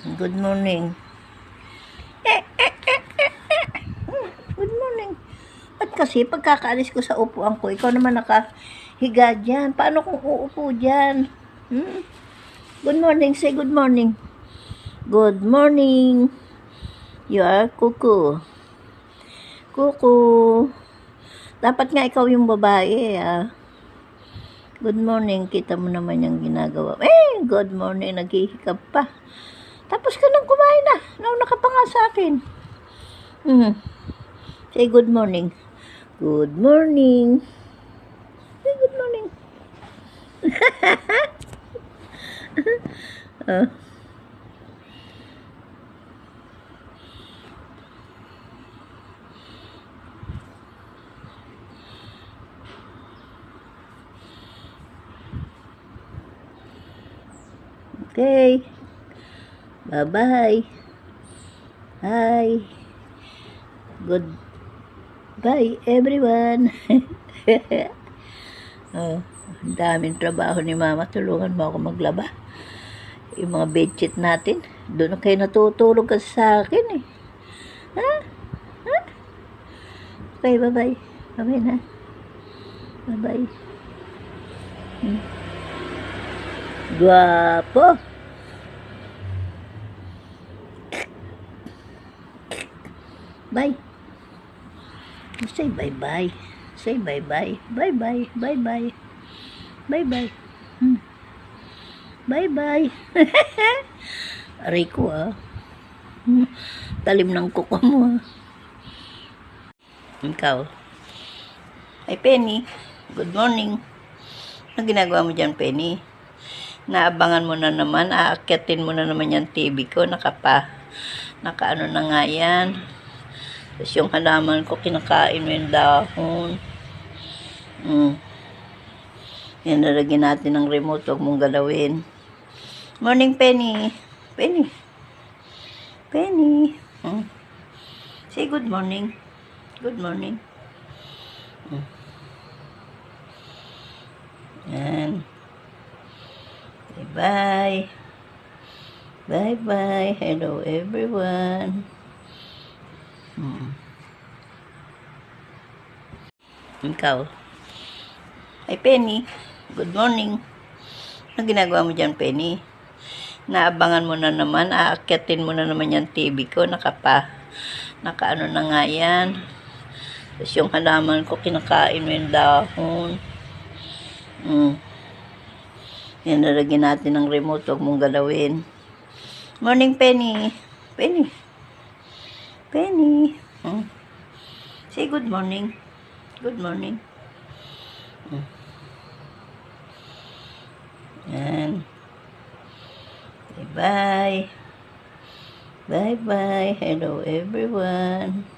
Good morning. Good morning. At kasi pagkakaalis ko sa upuan ko, ikaw naman nakahiga dyan. Paano kung uupo dyan? Good morning. Say good morning. Good morning. You are Kuku. Kuku. Dapat nga ikaw yung babae, ah. Good morning. Kita mo naman yung ginagawa. Good morning. Naghihikap pa. Tapos ka nang kumain na. Nauna ka pa nga sa akin. Say good morning. Good morning. Say good morning. Okay. Bye-bye. Hi. Goodbye, everyone. Ang daming trabaho ni Mama. Tulungan mo ako maglaba. Yung mga bedsheet natin. Doon na kayo natutulog kasi sa akin eh. Ha? Okay, bye-bye. Bye-bye na. Bye-bye. Guwapo. Bye. Say bye-bye. Say bye-bye. Bye-bye. Bye-bye. Bye-bye. Bye-bye. Aray ko ah. Talim ng kuko mo ah. Ikaw. Ay, Penny. Good morning. Ano ginagawa mo dyan, Penny? Naabangan mo na naman. Aakyatin mo na naman yung TV ko. Nakaano na nga yan. Tapos yung halaman ko, kinakain mo yung dahon. Yan, nalagyan natin ng remote. Huwag mong galawin. Morning, Penny. Penny. Penny. Say good morning. Good morning. Yan. Bye-bye. Bye-bye. Hello, everyone. Ikaw. Ay, Penny. Good morning. Ano ginagawa mo dyan, Penny? Naabangan mo na naman. Aakyatin mo na naman yung TV ko. Nakaano na nga yan. Tapos yung halaman ko, kinakain mo yung dahon. Yan, nalagyan natin ng remote. Huwag mong galawin. Morning, Penny. Penny. Penny. Say good morning. Good morning. Yan. Bye-bye. Bye-bye. Hello, everyone.